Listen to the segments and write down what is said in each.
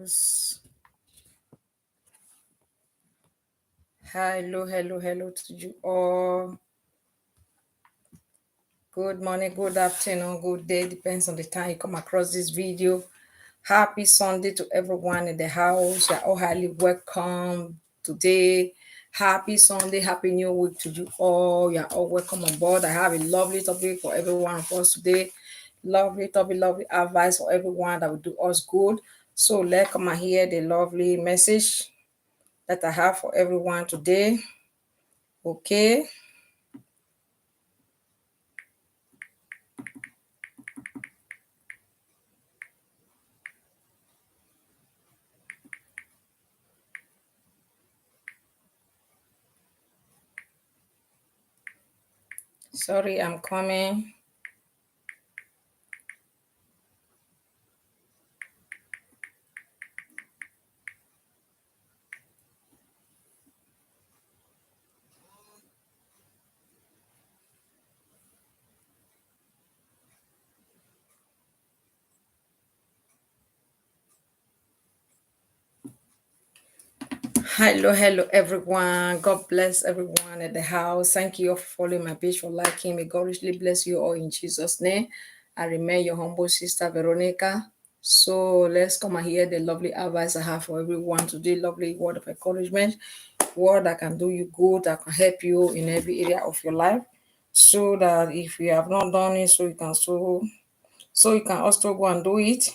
Hello to you all. Good morning, good afternoon, good day, depends on the time you come across this video. Happy Sunday to everyone in the house. You're all highly welcome today. Happy Sunday, happy new week to you all. You're all welcome on board. I have a lovely topic for every one of us today. Lovely topic, lovely advice for everyone that will do us good. So let's come and hear the lovely message that I have for everyone today. Okay. Sorry, I'm coming. Hello, everyone. God bless everyone at the house. Thank you all for following my page, for liking. May God richly bless you all in Jesus' name. I remain your humble sister, Veronica. So let's come and hear the lovely advice I have for everyone today. Lovely word of encouragement, word that can do you good, that can help you in every area of your life. So that if you have not done it, so you can also go and do it.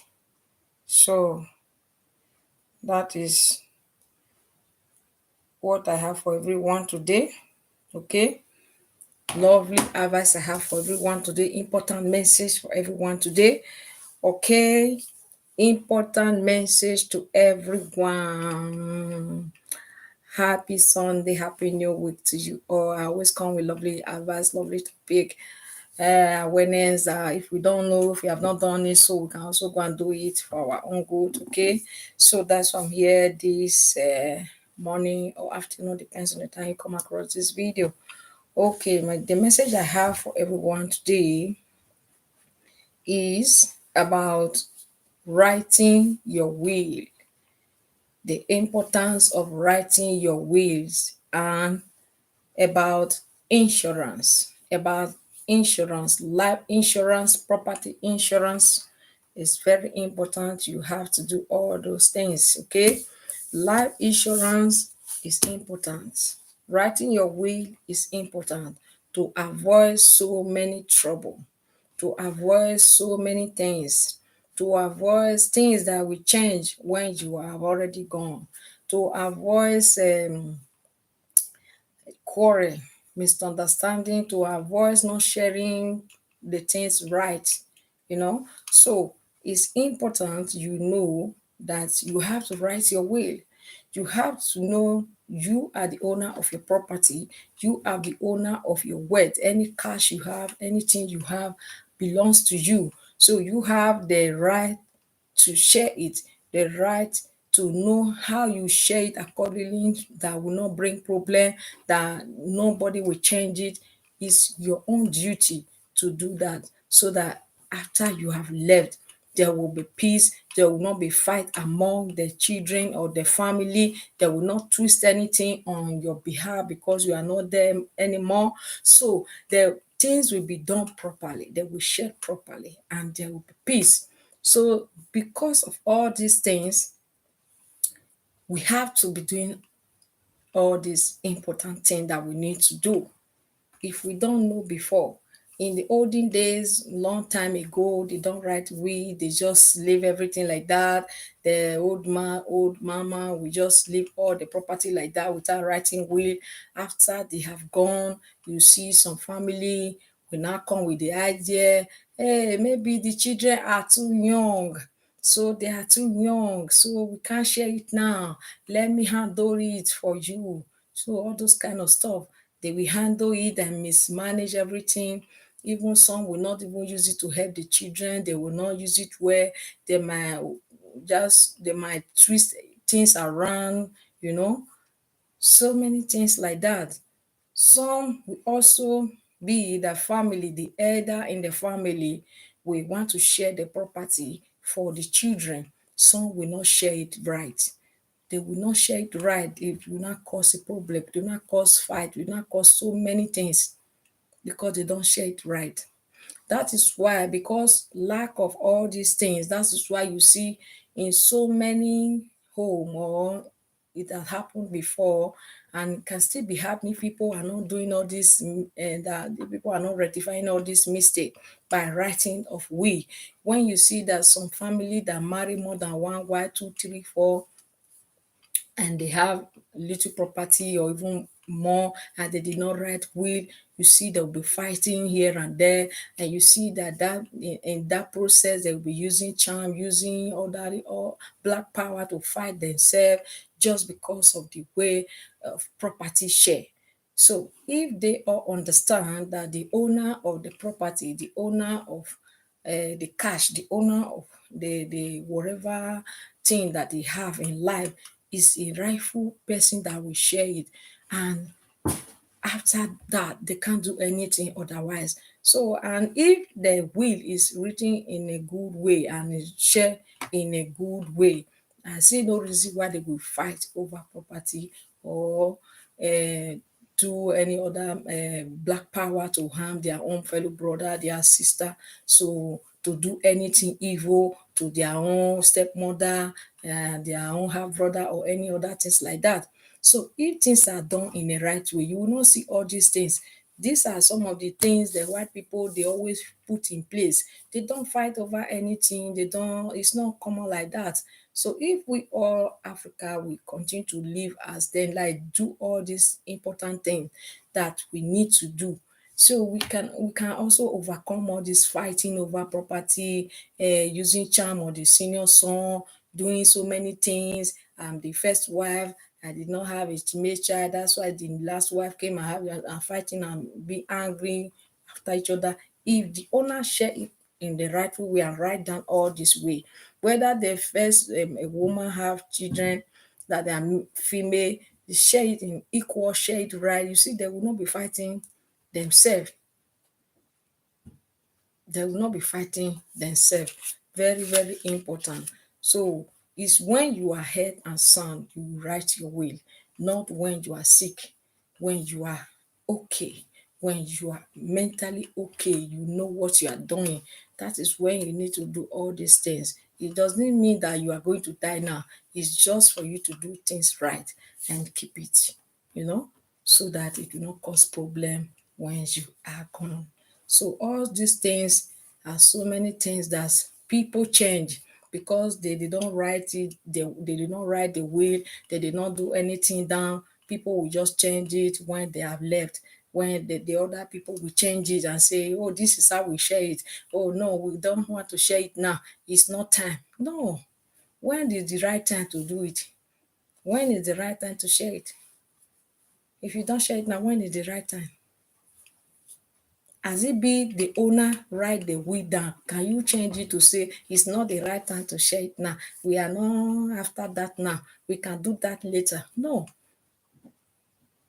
So that is what I have for everyone today. Okay. Lovely advice I have for everyone today. Important message for everyone today. Okay. Important message to everyone. Happy Sunday, happy new week to you all. I always come with lovely advice, lovely topic, awareness. If we don't know, if we have not done it, so we can also go and do it for our own good. Okay. So that's why I'm here this morning or afternoon, depends on the time you come across this video. Okay, the message I have for everyone today is about writing your will, the importance of writing your wills, and about insurance, life insurance, property insurance is very important. You have to do all those things. Okay, life insurance is important. Writing your will is important to avoid so many trouble, to avoid so many things, to avoid things that will change when you have already gone, to avoid quarrel, misunderstanding, to avoid not sharing the things right, So it's important that you have to write your will. You have to know you are the owner of your property, you are the owner of your wealth. Any cash you have, anything you have belongs to you. So you have the right to share it, the right to know how you share it accordingly, that will not bring problem, that nobody will change it. It's your own duty to do that, so that after you have left, there will be peace, there will not be fight among the children or the family, they will not twist anything on your behalf because you are not there anymore. So the things will be done properly, they will share properly, and there will be peace. So because of all these things, we have to be doing all these important things that we need to do. If we don't know before, in the olden days, long time ago, they don't write will, they just leave everything like that. The old man, old mama will just leave all the property like that without writing will. After they have gone, you see some family will now come with the idea, hey, maybe the children are too young, so they are too young, so we can't share it now, let me handle it for you. So all those kind of stuff, they will handle it and mismanage everything. Even some will not even use it to help the children, they will not use it where they might twist things around, so many things like that. Some will also be the family, the elder in the family will want to share the property for the children. some will not share it right. They will not share it right. It will not cause a problem, it will not cause fight, it will not cause so many things because they don't share it right. That is why, because lack of all these things, that is why you see in so many home, or it has happened before and can still be happening if people are not doing all this, and that the people are not rectifying all this mistake by writing of will. When you see that some family that marry more than one wife, two, three, four, and they have little property or even more, and they did not write will, you see they'll be fighting here and there, and you see that in that process they'll be using charm, using all that, or black power to fight themselves just because of the way of property share. So if they all understand that the owner of the property, the owner of the cash, the owner of the whatever thing that they have in life is a rightful person that will share it. And after that, they can't do anything otherwise. So, and if the will is written in a good way and is shared in a good way, I see no reason why they will fight over property, or do any other black power to harm their own fellow brother, their sister. So to do anything evil to their own stepmother, their own half brother, or any other things like that. So if things are done in a right way, you will not see all these things. These are some of the things the white people they always put in place. They don't fight over anything. They don't. It's not common like that. So if we all Africa we continue to live as them, like do all these important things that we need to do, so we can also overcome all this fighting over property, using charm or the senior son, doing so many things. The first wife, I did not have a teenage child, that's why the last wife came and have and fighting and be angry after each other. If the owner share it in the rightful way and write down all this way, whether the first a woman have children that they are female, they share it in equal, share it right, you see they will not be fighting themselves. They will not be fighting themselves. Very, very important. So it's when you are head and sound, you write your will, not when you are sick, when you are okay, when you are mentally okay, you know what you are doing. That is when you need to do all these things. It doesn't mean that you are going to die now. It's just for you to do things right and keep it, so that it will not cause problem when you are gone. So all these things are so many things that people change because they don't write it, they did not write the will, they did not do anything down. People will just change it when they have left. When the other people will change it and say, oh, this is how we share it. Oh no, we don't want to share it now. It's not time. No. When is the right time to do it? When is the right time to share it? If you don't share it now, when is the right time? As it be the owner write the will down, can you change it to say it's not the right time to share it now? We are not after that now. We can do that later. No.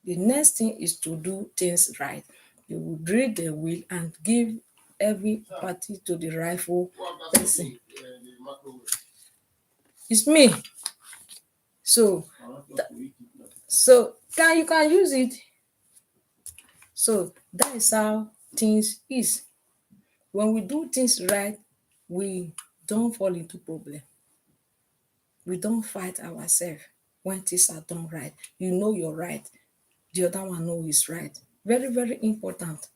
The next thing is to do things right. You will read the will and give every party to the rightful person. It's me. So can you can use it. So that is how things is. When we do things right, we don't fall into problem. We don't fight ourselves when things are done right. You know you're right. The other one know is right. Very, very important.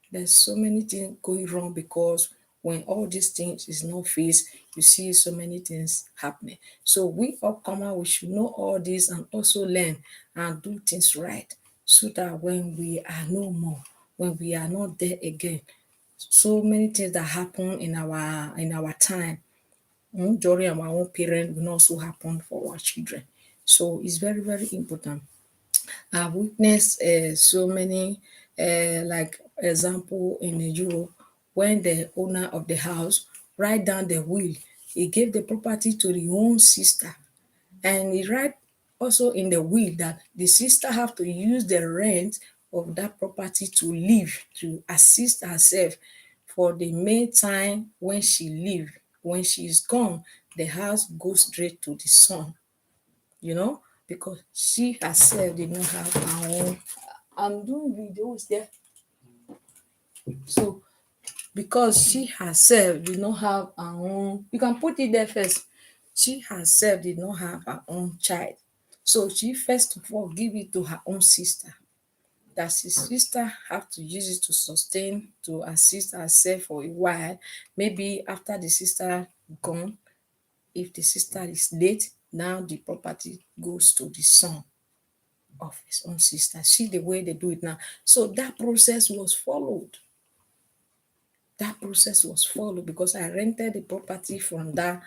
There's so many things going wrong because when all these things is not faced, you see so many things happening. So we upcomer, we should know all this and also learn and do things right so that when we are no more, when we are not there again, so many things that happen in our time, during our own parent will also happen for our children. So it's very, very important. I've witnessed so many, like example in Europe, when the owner of the house write down the will, he gave the property to the own sister, and he write also in the will that the sister have to use the rent of that property to live, to assist herself for the main time when she leave. When she is gone, the house goes straight to the son, because she herself did not have her own. I'm doing videos there. So because she herself did not have her own, you can put it there first. She herself did not have her own child. So she first of all give it to her own sister. That his sister have to use it to sustain, to assist herself for a while. Maybe after the sister gone, if the sister is late, now the property goes to the son of his own sister. See the way they do it now. So that process was followed. That process was followed because I rented the property from that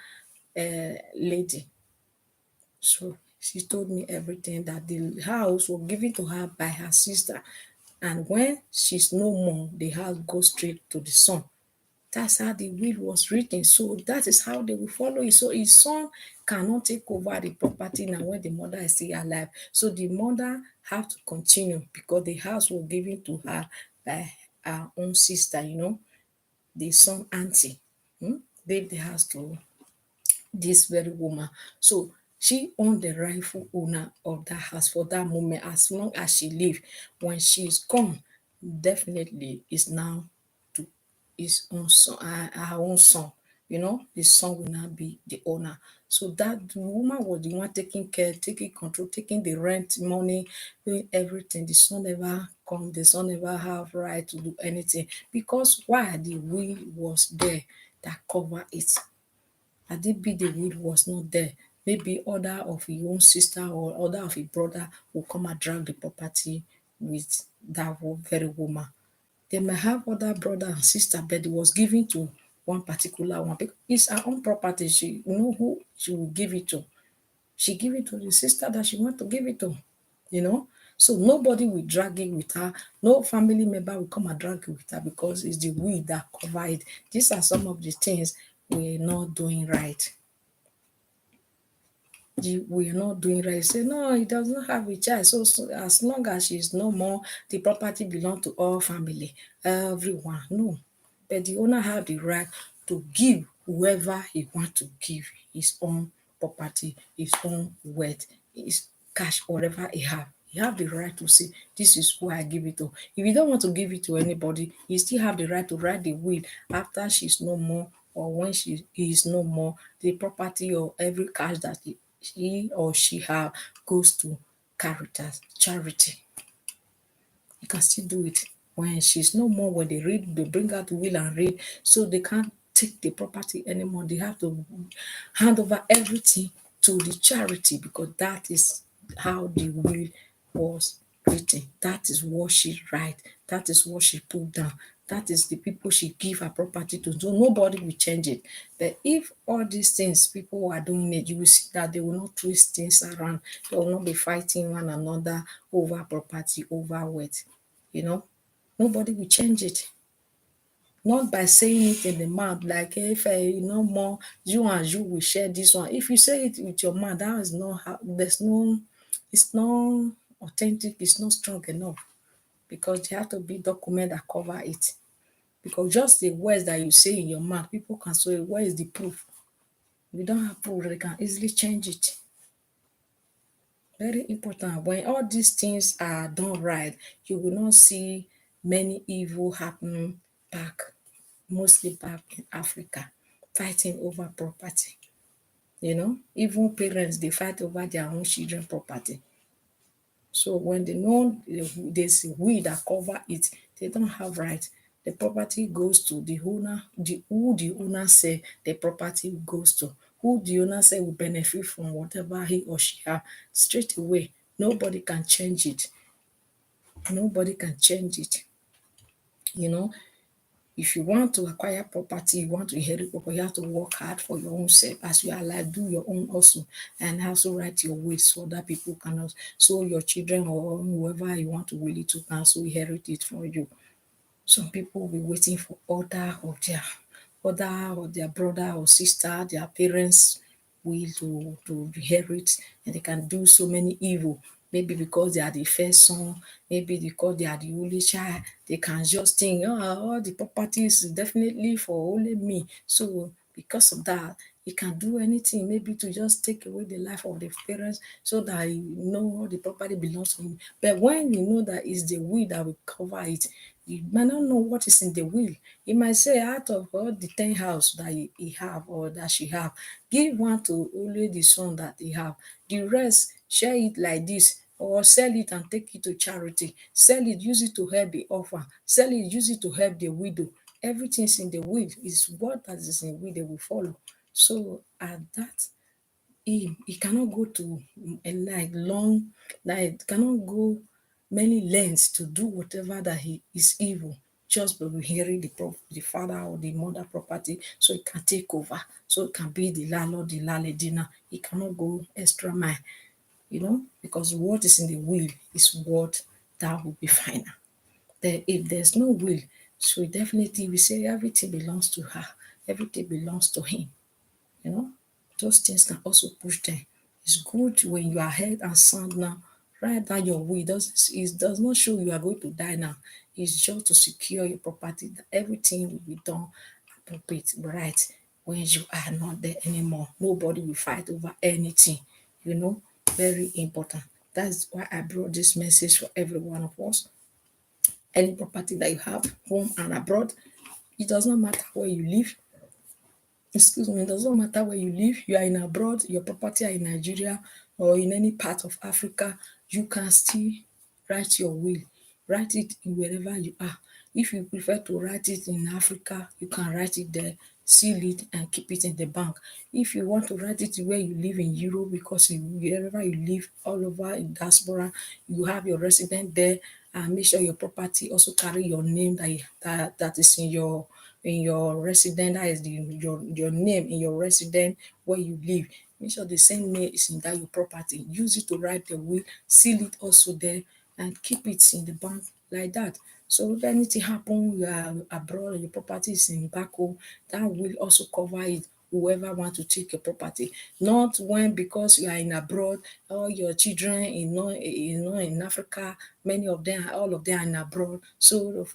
lady. So she told me everything, that the house was given to her by her sister. And when she's no more, the house goes straight to the son. That's how the will was written. So that is how they will follow it. So his son cannot take over the property now when the mother is still alive. So the mother have to continue because the house was given to her by her own sister, the son auntie. Gave the house to this very woman. So she owned the rightful owner of that house for that moment as long as she lived. When she's gone, definitely is now to his own son, her own son. The son will now be the owner. So that the woman was the one taking care, taking control, taking the rent money, doing everything. The son never come, the son never have right to do anything. Because why? The will was there that cover it. Had it be the will was not there, maybe other of his own sister or other of his brother will come and drag the property with that very woman. They may have other brother and sister, but it was given to one particular one because it's her own property. She know who she will give it to. She give it to the sister that she want to give it to, you know. So nobody will drag it with her. No family member will come and drag it with her because it's the will that cover it. These are some of the things we're not doing right. We're not doing right. Say no, he does not have a child. So as long as she's no more, the property belong to all family, everyone. No, but the owner have the right to give whoever he want to give his own property, his own wealth, his cash, whatever he have. He have the right to say, this is who I give it to. If you don't want to give it to anybody, you still have the right to write the will after she's no more or when she is no more. The property or every cash that he or she have goes to Caritas, charity. You can still do it when she's no more. When they bring out the will and read, so they can't take the property anymore. They have to hand over everything to the charity because that is how the will was written. That is what she write. That is what she put down. That is the people she give her property to. So nobody will change it. But if all these things people are doing it, you will see that they will not twist things around. They will not be fighting one another over property, over wealth. You know, nobody will change it. Not by saying it in the mouth, like if no more, you and you will share this one. If you say it with your mouth, that is not how, it's not authentic, it's not strong enough because there have to be document that cover it. Because just the words that you say in your mouth, people can say, where is the proof? If you don't have proof, they can easily change it. Very important. When all these things are done right, you will not see many evil happening back, mostly back in Africa, fighting over property. Even parents they fight over their own children property. So when they know there's a will that cover it, they don't have right. The property goes to the owner, who the owner say the property goes to, who the owner say will benefit from whatever he or she have. Straight away, nobody can change it. Nobody can change it. You know, if you want to acquire property, you want to inherit property, you have to work hard for your own self. As you are alive, do your own also, and also write your will so that people can also, so your children or whoever you want to will it to can also inherit it from you. Some people will be waiting for other or their brother or sister, their parents will to inherit, and they can do so many evil. Maybe because they are the first son, maybe because they are the only child, they can just think, all the property is definitely for only me. So because of that, he can do anything, maybe to just take away the life of the parents so that you know all the property belongs to him. But when you know that it's the will that will cover it, you might not know what is in the will. He might say, out of all the 10 house that he have or that she have, give one to only the son that he have. The rest, share it like this, or sell it and take it to charity. Sell it, use it to help the orphan. Sell it, use it to help the widow. Everything's in the will. Is what that is in will they will follow. So at that, he cannot go to a like long, like cannot go many lengths to do whatever that he is evil just by hearing the father or the mother property, so he can take over, so it can be the landlord, the landlady. He cannot go extra mile, because what is in the will is what that will be final. Then if there's no will, so definitely we say everything belongs to her, everything belongs to him. you know those things can also push them. It's good when you are head and sound now. Write down your will. It does not show you are going to die now. It's just to secure your property, that everything will be done appropriate, right, when you are not there anymore. Nobody will fight over anything. Very important. That's why I brought this message for every one of us. Any property that you have, home and abroad, it does not matter where you live. Excuse me, it doesn't matter where you live. You are in abroad, your property are in Nigeria or in any part of Africa, you can still write your will. Write it in wherever you are. If you prefer to write it in Africa, you can write it there, seal it and keep it in the bank. If you want to write it where you live in Europe, because wherever you live all over in diaspora, you have your resident there, and make sure your property also carry your name, that is in your resident, that is your name in your resident where you live. Make sure the same name is in that your property. Use it to write the will, seal it also there, and keep it in the bank like that. So if anything happen, you are abroad and your property is in back home, that will also cover it. Whoever want to take your property, not when, because you are in abroad, all your children in Africa, many of them, all of them are in abroad. So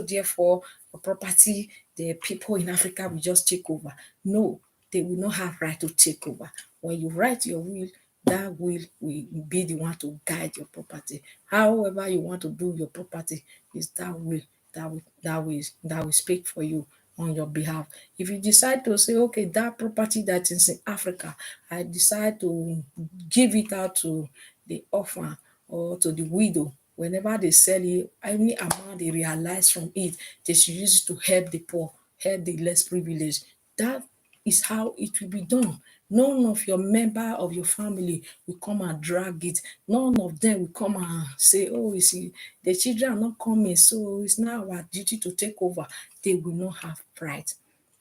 therefore, your property, the people in Africa will just take over. No, they will not have right to take over. When you write your will, that will be the one to guide your property. However you want to do your property, is that will that will speak for you on your behalf. If you decide to say, okay, that property that is in Africa, I decide to give it out to the orphan or to the widow. Whenever they sell it, any amount they realize from it, they should use it to help the poor, help the less privileged. That is how it will be done. None of your member of your family will come and drag it. None of them will come and say, oh, you see, the children are not coming, so it's now our duty to take over. They will not have pride.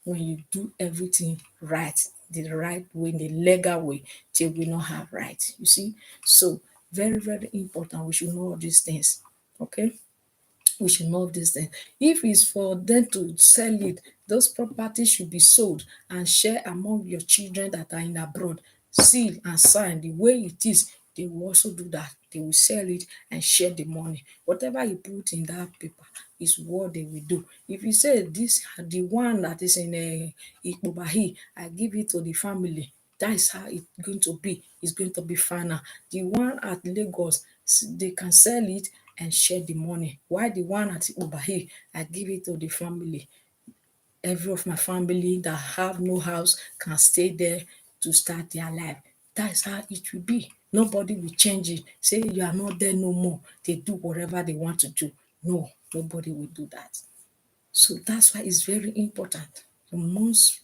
When you do everything right, the right way, the legal way, they will not have right. You see? So very, very important. We should know all these things. Okay? We should know this thing. If it's for them to sell it, those properties should be sold and share among your children that are in abroad. Seal and sign the way it is. They will also do that. They will sell it and share the money. Whatever you put in that paper is what they will do. If you say this, the one that is in Ikpobahi, I give it to the family. That is how it's going to be. It's going to be final. The one at Lagos, they can sell it and share the money. While the one at Ubahi, I give it to the family. Every of my family that have no house can stay there to start their life. That's how it will be. Nobody will change it. Say you are not there no more. They do whatever they want to do. No, nobody will do that. So that's why it's very important. You must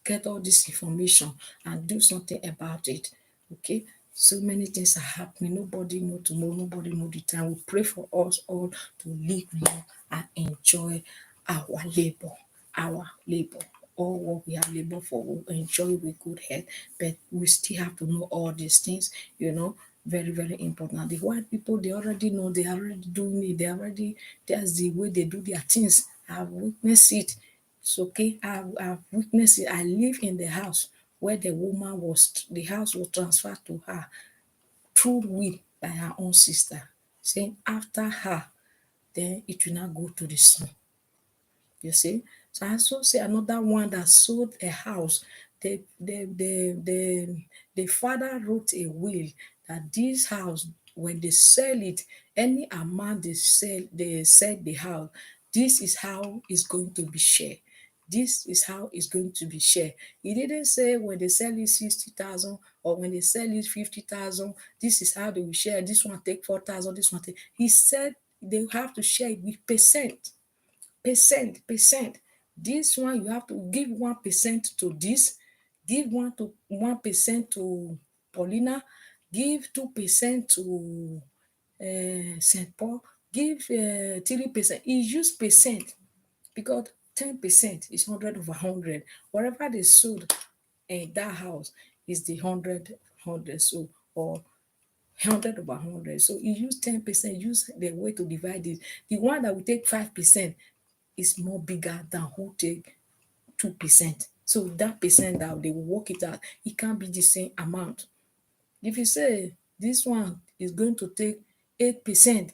get all this information and do something about it. Okay? So many things are happening. Nobody know tomorrow, nobody know the time. We pray for us all to live long and enjoy our labor. Our labor. All what we have labored for, we enjoy with good health. But we still have to know all these things. Very, very important. The white people, they already know, they are already doing it, that's the way they do their things. I've witnessed it. It's okay. I've witnessed it. I live in the house where the house was transferred to her through will by her own sister, saying after her, then it will not go to the son. You see? So I also see another one that sold a house the father wrote a will that this house, when they sell it, any amount they sell the house, this is how it's going to be shared. This is how it's going to be shared. He didn't say when they sell it 60,000 or when they sell it 50,000, this is how they will share. This one take 4,000, this one take. He said they have to share it with percent, percent. This one you have to give 1% to this, give 1% to Paulina, give 2% to St. Paul, give 3%. He used percent because 10% is 100 over 100. Whatever they sold in that house is the 100. So, or 100 over 100. So he used 10%, use the way to divide it. The one that will take 5% is more bigger than who take 2%. So that percent that they will work it out, it can't be the same amount. If you say this one is going to take 8%,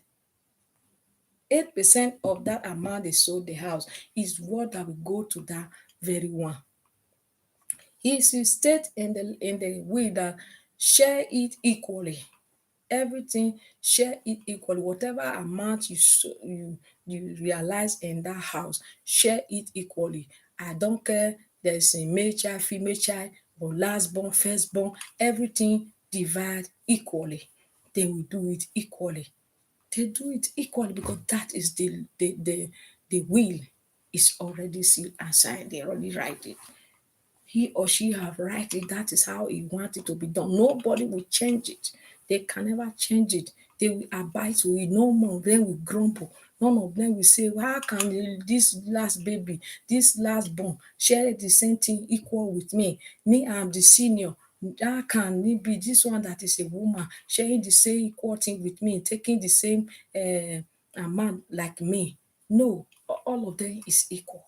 8% of that amount they sold the house is what that will go to that very one. He should state in the will that share it equally. Everything, share it equally. Whatever amount you realize in that house, share it equally. I don't care there's a male child, female child, or last born, first born, everything divide equally. They will do it equally. They do it equally because that is the will is already sealed and signed. They already write it. He or she have write it. That is how he want it to be done. Nobody will change it. They can never change it. They will abide to it. No more of them will grumble. None of them will say, "Well, how can this last baby, this last born, share the same thing equal with me? Me, I'm the senior. How can it be this one that is a woman sharing the same equal thing with me, taking the same amount like me?" No, all of them is equal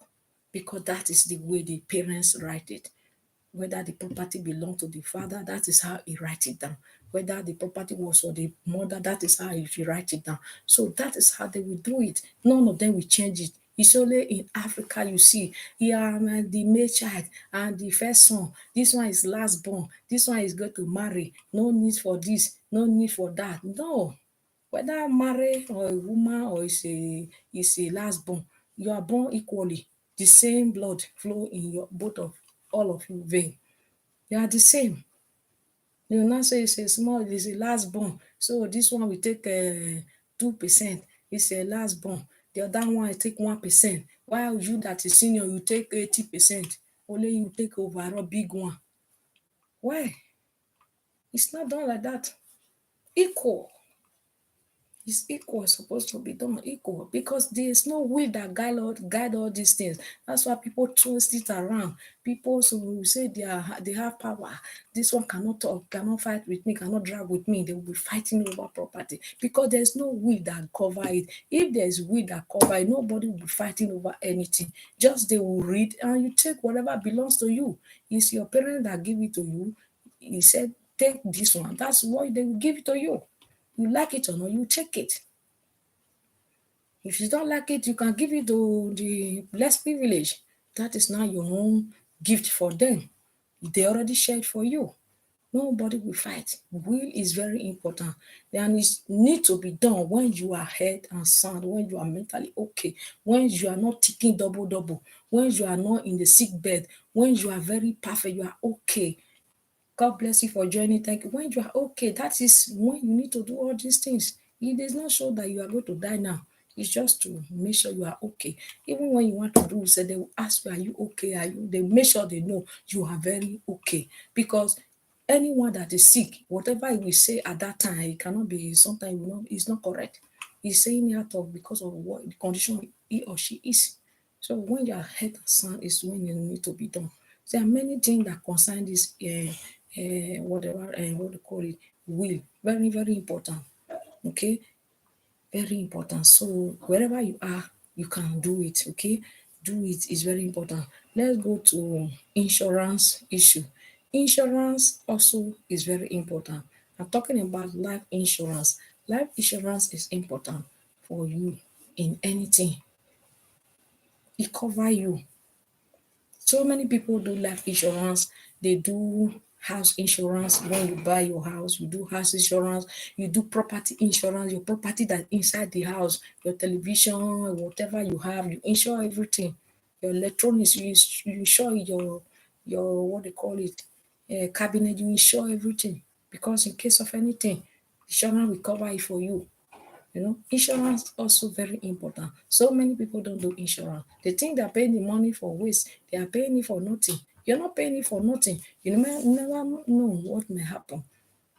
because that is the way the parents write it. Whether the property belonged to the father, that is how he write it down. Whether the property was for the mother, that is how he write it down. So that is how they will do it. None of them will change it. It's only in Africa you see, yeah, the male child and the first son. This one is last born. This one is going to marry. No need for this. No need for that. No, whether marry or a woman or is a last born, you are born equally. The same blood flow in your both of all of you vein. You are the same. You will not say it's a small, it's a last born. So this one will take 2%. It's a last born. The other one will take 1%. While you that is senior, you take 80%. Only you take overall big one. Why? It's not done like that. Equal. It's equal, supposed to be done equal because there's no way that guide all these things. That's why people twist it around. People so will say they have power. This one cannot talk, cannot fight with me, cannot drag with me. They will be fighting over property because there's no will that cover it. If there's will that cover it, nobody will be fighting over anything. Just they will read and you take whatever belongs to you. It's your parent that give it to you. He said, take this one. That's why they will give it to you. You like it or not, you take it. If you don't like it, you can give it to the less privileged. That is now your own gift for them. They already shared for you. Nobody will fight. Will is very important. And it need to be done when you are head and sound, when you are mentally okay, when you are not ticking double, when you are not in the sick bed, when you are very perfect, you are okay. God bless you for joining. Thank you. When you are okay, that is when you need to do all these things. It does not show that you are going to die now. It's just to make sure you are okay. Even when you want to do, so they will ask you, "Are you okay? Are you?" They make sure they know you are very okay. Because anyone that is sick, whatever he will say at that time, it cannot be. Sometimes it's not correct. He's saying it out of because of what the condition he or she is. So when your head and sound is when you need to be done. There are many things that concern this whatever what they call it will. Very, very important. Okay, very important. So wherever you are, you can do it. Okay, do it is very important. Let's go to insurance issue. Insurance also is very important. I'm talking about life insurance. Life insurance is important for you in anything. It cover you. So many people do life insurance, they do house insurance. When you buy your house, you do house insurance, you do property insurance, your property that inside the house, your television, whatever you have, you insure everything. Your electronics, you insure your what they call it, cabinet, you insure everything because in case of anything, insurance will cover it for you. Insurance also very important. So many people don't do insurance. They think they're paying the money for waste. They are paying it for nothing. You're not paying it for nothing. You never know what may happen.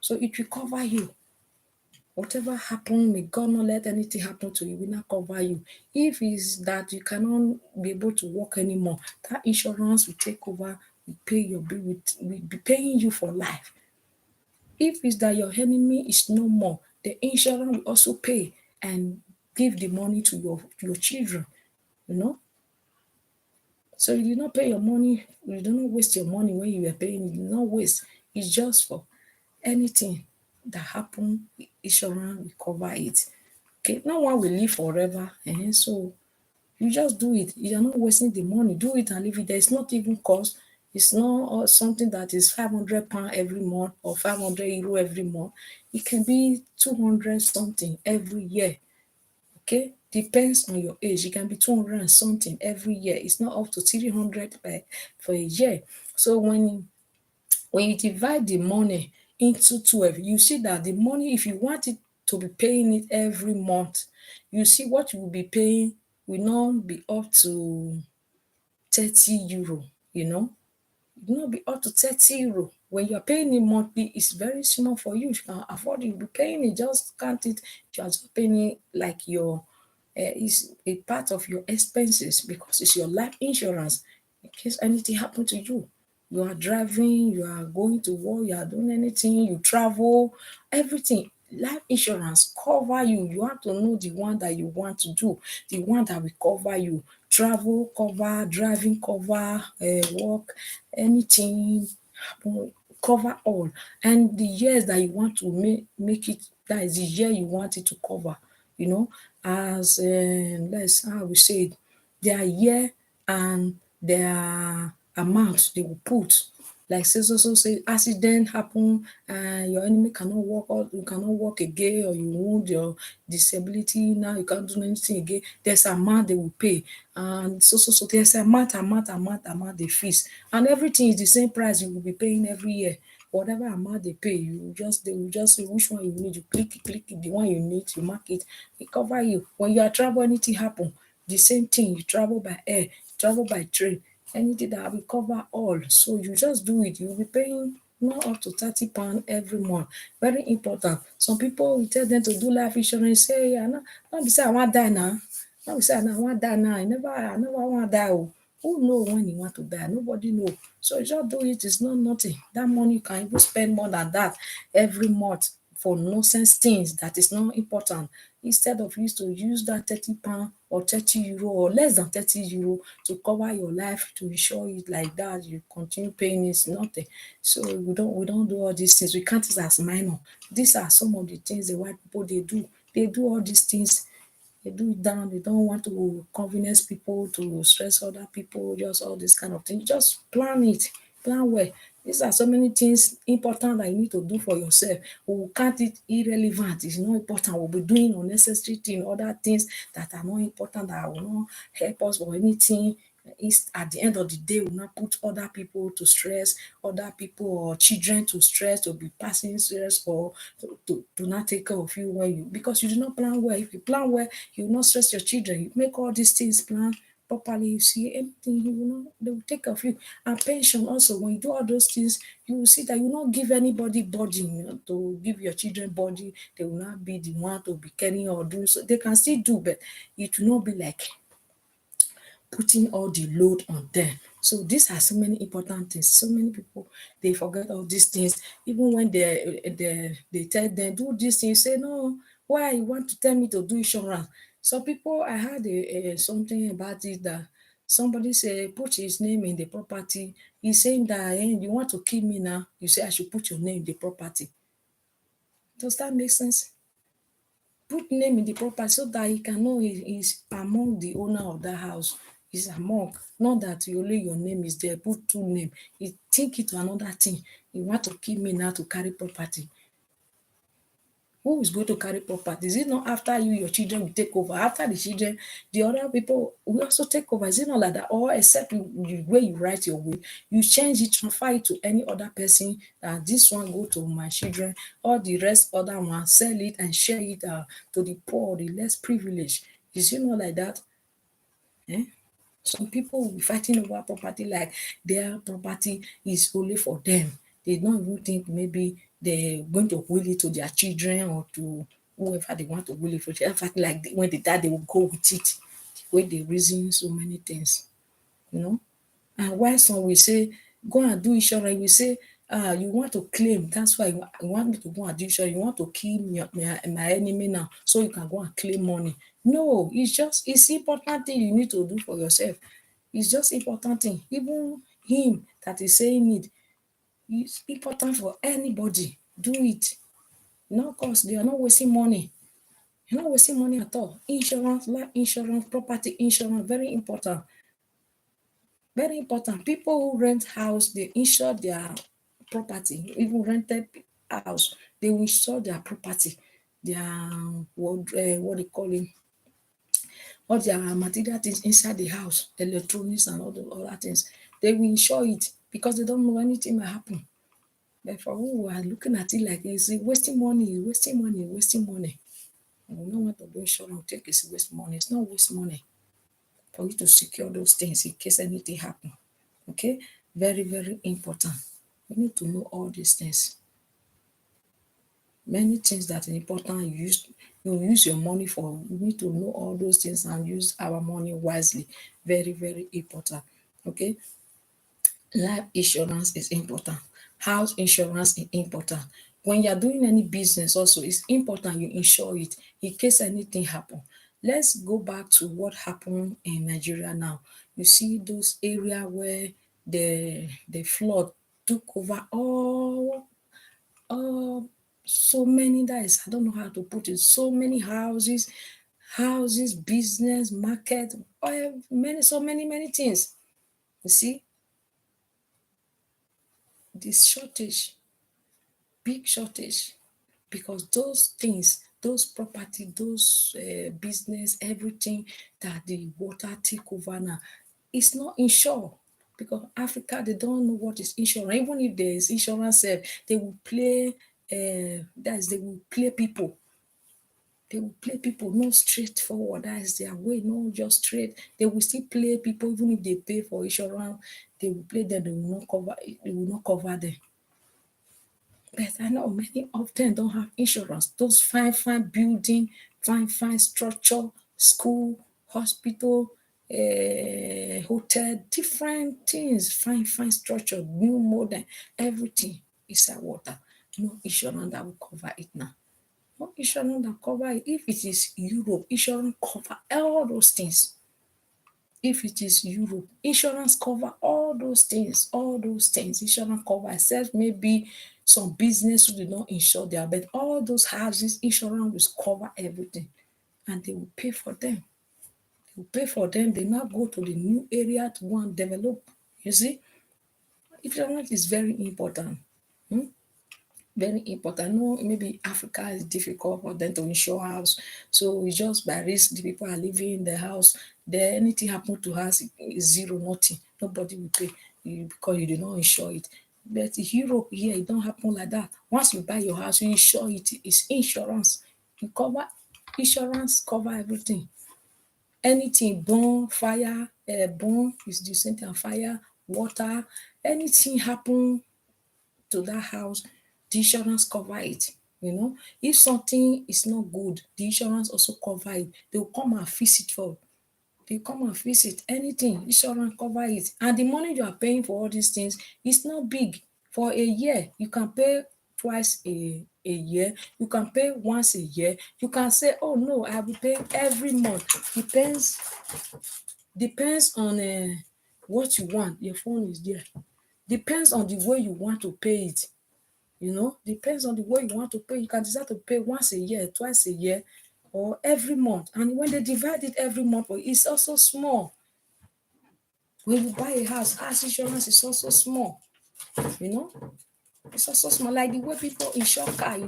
So it will cover you. Whatever happen, may God not let anything happen to you. Will not cover you. If it's that you cannot be able to work anymore, that insurance will take over. Will pay your bill. Will be paying you for life. If it's that your enemy is no more, the insurance will also pay and give the money to your children, you know. So you did not pay your money, you do not waste your money when you were paying, you did not waste. It's just for anything that happen, insurance will cover it. Okay, no one will live forever. So you just do it. You're not wasting the money. Do it and leave it there. It's not even cost. It's not something that is £500 every month or €500 every month. It can be 200 something every year. Okay, depends on your age. It can be 200 and something every year. It's not up to 300 for a year. So when you divide the money into 12, you see that the money, if you want it to be paying it every month, you see what you will be paying will not be up to €30, you know. It will not be up to €30. When you're paying it monthly, it's very small for you. You can afford it. You'll be paying it, just count it. You're just paying it like it's a part of your expenses because it's your life insurance in case anything happen to you. You are driving, you are going to work, you are doing anything, you travel, everything. Life insurance cover you. You have to know the one that you want to do, the one that will cover you. Travel cover, driving cover, work, anything happen, cover all. And the years that you want to make it, that is the year you want it to cover. As let's how we say it, their year and their amount they will put. Like say accident happen and your enemy cannot walk, or you cannot walk again, or you wound your disability, now you can't do anything again. There's amount they will pay, and so there's amount they fix, and everything is the same price you will be paying every year. Whatever amount they pay, they will just say which one you need. You click it, the one you need, you mark it, it cover you. When you are travel, anything happen, the same thing. You travel by air, travel by train, anything that will cover all. So you just do it. You'll be paying not up to £30 every month. Very important. Some people, we tell them to do life insurance, say, yeah, no be say I wan die now. No be say I wan die now. I never wan die. Oh. Who know when you want to die? Nobody know. So you just do it. It's not nothing. That money you can even spend more than that every month for nonsense things that is not important. Instead of you to use that £30 or €30 or less than €30 to cover your life, to insure it like that, you continue paying it, nothing. So we don't do all these things. We count it as minor. These are some of the things the white people they do. They do all these things, they do it down. They don't want to convenience people, to stress other people, just all this kind of thing. Just plan it, plan well. These are so many things important that you need to do for yourself. We will count it irrelevant. It's not important. We'll be doing unnecessary things, other things that are not important, that will not help us or anything. It's at the end of the day, we not put other people to stress, other people or children to stress, to be passing stress, or to not take care of you when you, because you do not plan well. If you plan well, you will not stress your children. You make all these things plan properly, you see everything, you will not, they will take care of you. And pension also, when you do all those things, you will see that you will not give anybody burden, to give your children body. They will not be the one to be caring or doing, so they can still do, but it will not be like putting all the load on them. So these are so many important things. So many people, they forget all these things. Even when they tell them do this thing, say no. Why you want to tell me to do insurance? Some people, I heard something about it, that somebody say put his name in the property. He's saying that you want to kill me now. You say I should put your name in the property. Does that make sense? Put name in the property so that he can know he's among the owner of that house. It's among, not that only your name is there, put two name. You think it to another thing. You want to kill me now to carry property. Who is going to carry property? Is it not after you, your children will take over? After the children, the other people will also take over. Is it not like that? Or except you where you write your will, you change it, transfer it to any other person, that this one go to my children, or the rest other one, sell it and share it to the poor, the less privileged. Is it not like that? Eh? Some people will be fighting over property like their property is only for them. They don't even think maybe they're going to will it to their children or to whoever they want to will it for. In fact, like when they die, they will go with it. The way they reason so many things, you know. And why some will say, go and do insurance, we say, you want to claim, that's why you want me to go and do insurance, you want to kill my enemy now, so you can go and claim money. No, it's important thing you need to do for yourself. It's just important thing. Even him that is saying it, it's important for anybody. Do it. No cost, they are not wasting money. You're not wasting money at all. Insurance, life insurance, property insurance, very important. Very important. People who rent house, they insure their property. Even rented house, they will insure their property, their what they call it, all their material things inside the house, electronics and all the other things. They will insure it because they don't know anything might happen. But for who are looking at it like it's wasting money, wasting money, wasting money. We don't want to do insurance, think it's waste money. It's not waste money for you to secure those things in case anything happen. Okay, very, very important. You need to know all these things. Many things that are important, you use your money for. You need to know all those things and use our money wisely. Very, very important. Okay, life insurance is important. House insurance is important. When you're doing any business also, it's important you insure it in case anything happen. Let's go back to what happened in Nigeria now. You see those area where the flood took over all so many, that is, I don't know how to put it, so many houses, business, market, many things. You see, this shortage, big shortage, because those things, those property, those business, everything that the water take over now, it's not insured. Because Africa, they don't know what is insurance. Even if there is insurance, they will play. That is, they will play people. They will play people, not straightforward. That is their way, not just straight. They will still play people, even if they pay for insurance. They will play them. They will not cover. They will not cover them. But I know many of them don't have insurance. Those fine building, fine structure, school, hospital, hotel, different things, fine structure, new modern, everything is at water. No insurance that will cover it now. No insurance that cover it. If it is Europe, insurance cover all those things. If it is Europe, insurance cover all those things. Insurance cover, except maybe some business who do not insure their, but all those houses, insurance will cover everything, and they will pay for them. They will pay for them. They now go to the new area to go and develop. You see, insurance is very important. Very important. No, maybe Africa is difficult for them to insure house. So it's just by risk the people are living in the house. Then anything happen to us is zero, nothing. Nobody will pay you because you do not insure it. But in Europe here, it don't happen like that. Once you buy your house, you insure it. It's insurance. You cover insurance, cover everything. Anything burn, fire, burn is the same thing. Fire, water, anything happen to that house, the insurance cover it. You know, if something is not good, the insurance also cover it. They will come and fix it for. They come and fix it. Anything, insurance cover it. And the money you are paying for all these things is not big. For a year, you can pay twice a year. You can pay once a year. You can say, oh no, I will pay every month. Depends on what you want. Your phone is there. Depends on the way you want to pay it. You know, depends on the way you want to pay. You can decide to pay once a year, twice a year, or every month. And when they divide it every month, it's also small. When you buy a house insurance is also small, you know. It's also small, like the way people insure car,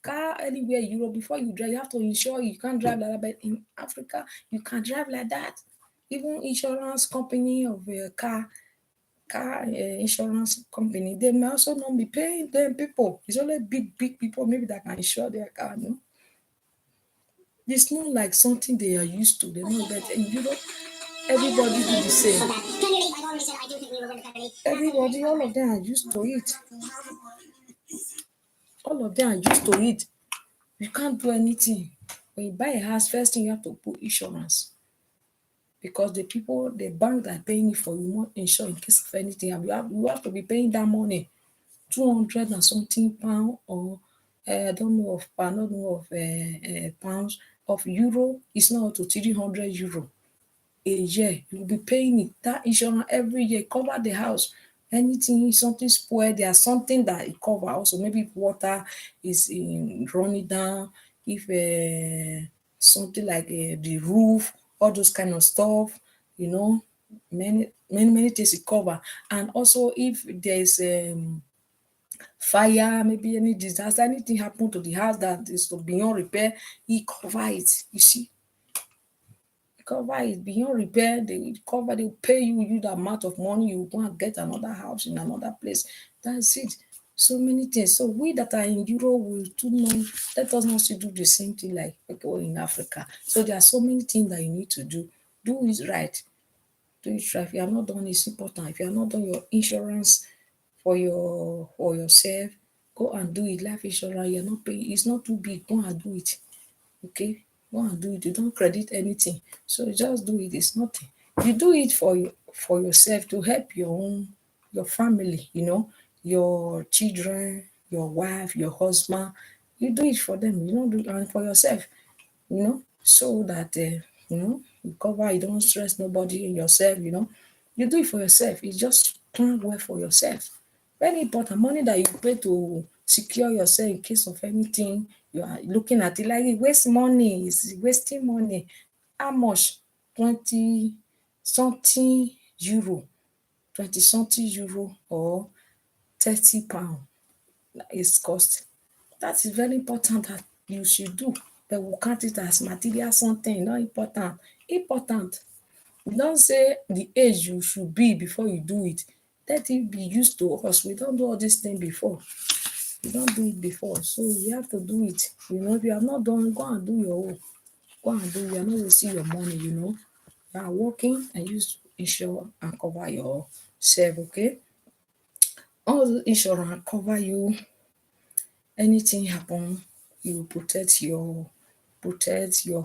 car anywhere in Europe, before you drive, you have to insure. You can't drive like that, but in Africa, you can drive like that. Even insurance company of a car insurance company, they may also not be paying them people. It's only big people maybe that can insure their car. It's not like something they are used to. They know that in Europe, everybody do the same. Everybody, all of them are used to it. All of them are used to it. You can't do anything. When you buy a house, first thing you have to put insurance, because the people, the bank that are paying it for you won't insure in case of anything. And you have to be paying that money, 200 and something pound, or I don't know of pound, I don't know of pounds, of euro. It's not up to 300 euro a year. You will be paying it, that insurance every year, cover the house. Anything, something spoil, there's something that it cover also. Maybe if water is running down, if something like the roof, all those kind of stuff, many things it cover. And also if there's fire, maybe any disaster, anything happen to the house that is beyond repair, it cover it. You see, cover it beyond repair. They pay you the amount of money, you go and get another house in another place. That's it. So many things. So we that are in Europe will too know. Let us not still do the same thing like people in Africa. So there are so many things that you need to do. Do it right. Do it right. If you are not done, it's important. If you are not done your insurance for yourself, go and do it. Life insurance, you're not paying. It's not too big. Go and do it. Okay, go and do it. You don't credit anything, so just do it. It's nothing. You do it for yourself, to help your family, your children, your wife, your husband. You do it for them. You don't do it and for yourself, so that you cover, you don't stress nobody in yourself. You do it for yourself. You just plan well for yourself. Very important. Money that you pay to secure yourself in case of anything, you are looking at it like it waste money. It's wasting money. How much? 20 something euro, 20 something euro, or 30 pound is cost. That is very important that you should do. But we count it as material something, not important. Important. We don't say the age you should be before you do it. Let it be used to us. We don't do all this thing before. We don't do it before. So we have to do it. If you have not done, go and do your own. Go and do it. You are not wasting your money. You are working and use insure and cover yourself, okay? All the insurance cover you. Anything happen, you protect your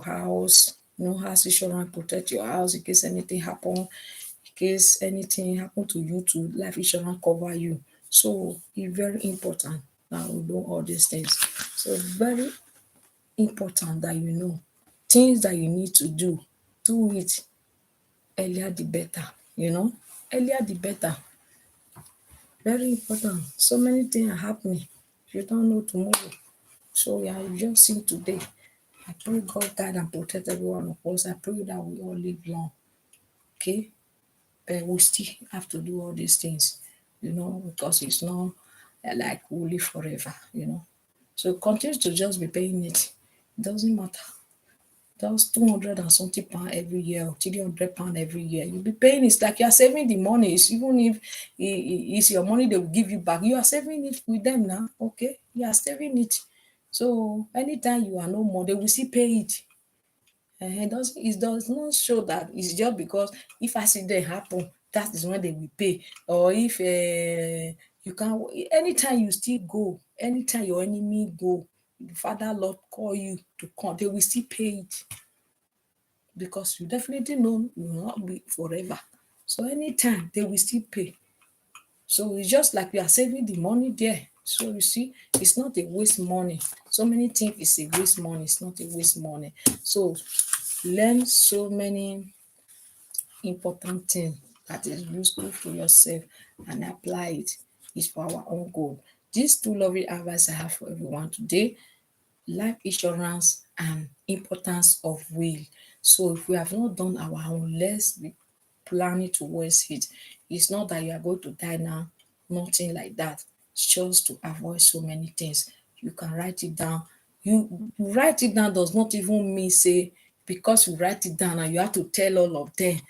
house. House insurance protect your house in case anything happen. In case anything happen to you too, life insurance cover you. So e very important that we know all these things. So very important that you know things that you need to do it earlier the better. Earlier the better. Very important. So many things are happening. You don't know tomorrow. So yeah, you just see today. I pray God guide and protect every one of us. I pray that we all live long. Okay? But we still have to do all these things, because it's not like we live forever. So continue to just be paying it. It doesn't matter. That's 200 and something pound every year, or 300 pound every year. You'll be paying. It's like you're saving the money. It's even if it's your money they will give you back, you are saving it with them now. Okay, you are saving it. So anytime you are no more, they will still pay it. It does not show that it's just because if accident happen, that is when they will pay. Or if you can, anytime you still go, anytime your enemy go, the Father Lord call you to come, they will still pay it, because you definitely know you will not be forever. So anytime they will still pay. So it's just like we are saving the money there. So you see, it's not a waste money. So many think it's a waste money. It's not a waste money. So learn so many important things that is useful for yourself and apply it. Is for our own goal. These two lovely advice I have for everyone today: life insurance and importance of will. So if we have not done our own, let's planning towards it. It's not that you are going to die now, nothing like that. It's just to avoid so many things. You can write it down. You write it down does not even mean say because you write it down and you have to tell all of them,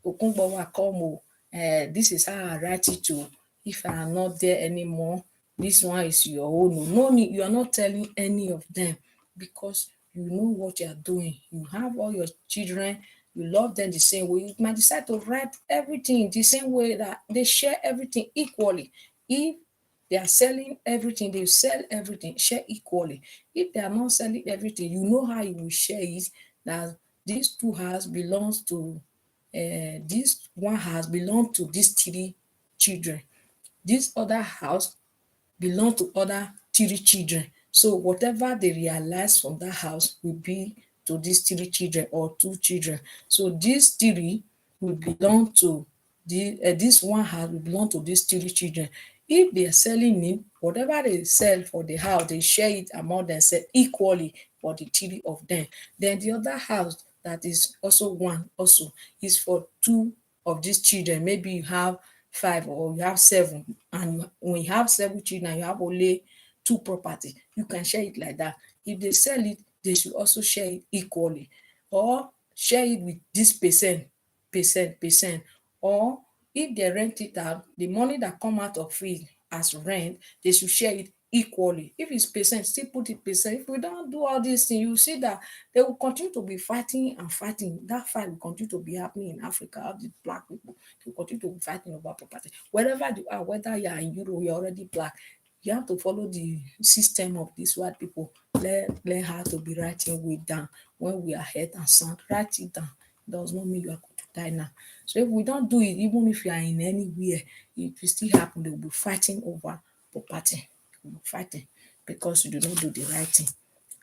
Okungbowa come o, this is how I write it to. If I am not there anymore, this one is your own o. No need, you are not telling any of them because you know what you are doing. You have all your children, you love them the same way. You might decide to write everything the same way that they share everything equally. If they are selling everything, they sell everything, share equally. If they are not selling everything, you know how you will share it. That these two house belongs to this one house belong to these three children. This other house belong to other three children. So whatever they realize from that house will be to these three children or two children. So these three will belong to this one house will belong to these three children. If they are selling it, whatever they sell for the house, they share it among themselves equally for the three of them. Then the other house that is also one also is for two of these children. Maybe you have five or you have seven, and when you have seven children, you have only two property. You can share it like that. If they sell it, they should also share it equally, or share it with this percent, or if they rent it out, the money that come out of it as rent, they should share it equally. If it's percent, still put it percent. If we don't do all these things, you see that they will continue to be fighting and fighting. That fight will continue to be happening in Africa. All the black people, they continue to be fighting over property. Wherever you are, whether you are in Europe, you're already black, you have to follow the system of these white people. Learn how to be writing way down. When we are head and sound, write it down. It does not mean you are going to die now. So if we don't do it, even if you are in anywhere, it will still happen. They will be fighting over property. They will be fighting because you do not do the right thing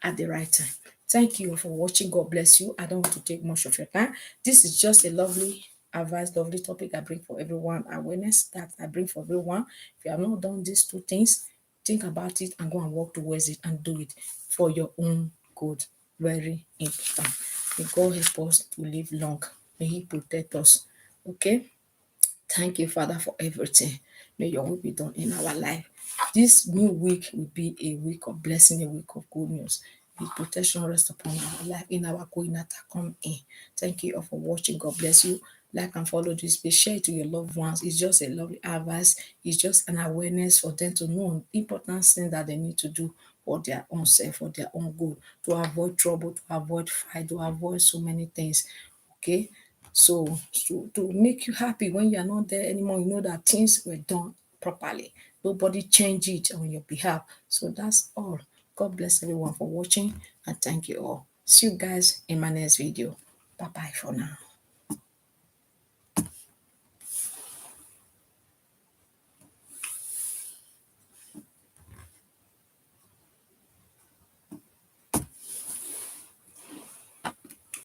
at the right time. Thank you for watching. God bless you. I don't want to take much of your time. This is just a lovely advice, lovely topic I bring for everyone, awareness that I bring for everyone. If you have not done these two things, think about it and go and work towards it and do it for your own good. Very important. May God help us to live long. May He protect us. Okay. Thank you, Father, for everything. May your will be done in our life. This new week will be a week of blessing, a week of good news. May protection rest upon our life in our going out and come in. Thank you all for watching. God bless you. Like and follow this page. Share it to your loved ones. It's just a lovely advice. It's just an awareness for them to know important things that they need to do for their own self, for their own good, to avoid trouble, to avoid fight, to avoid so many things. Okay. So to make you happy when you are not there anymore, you know that things were done properly. Nobody changed it on your behalf. So that's all. God bless everyone for watching and thank you all. See you guys in my next video. Bye bye for now.